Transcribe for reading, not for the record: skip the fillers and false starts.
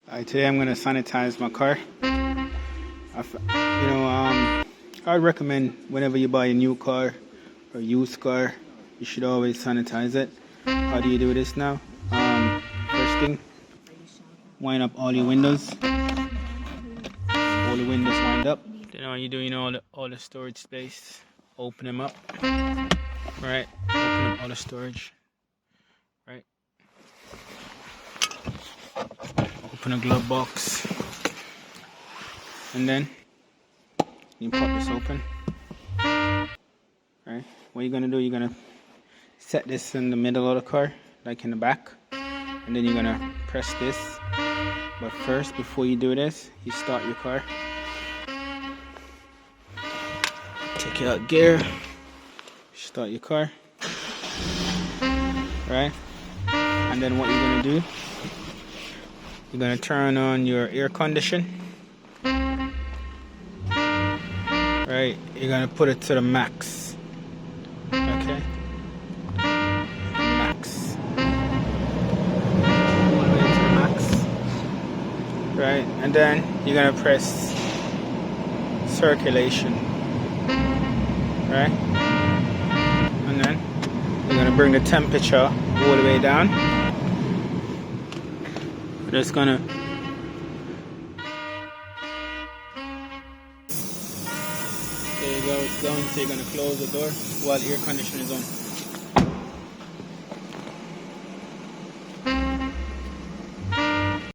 Today I'm gonna sanitize my car. I'd recommend whenever you buy a new car or used car, you should always sanitize it. How do you do this now? First thing, wind up all your windows. All the windows wind up. Then all you do, all the storage space, open them up. Right, open up all the storage. Right. Open a glove box, and then you pop this open. Right, what you're gonna do, you're gonna set this in the middle of the car, like in the back, and then you're gonna press this. But first, before you do this, you start your car. Take out gear, start your car. Right, and then what you're gonna do, you're gonna turn on your air condition. Right, you're gonna put it to the max. Okay, max. All the way to the max. Right, and then you're gonna press circulation. Right, and then you're gonna bring the temperature all the way down. We're just gonna there you go, it's going, so you're gonna close the door while the air conditioner is on.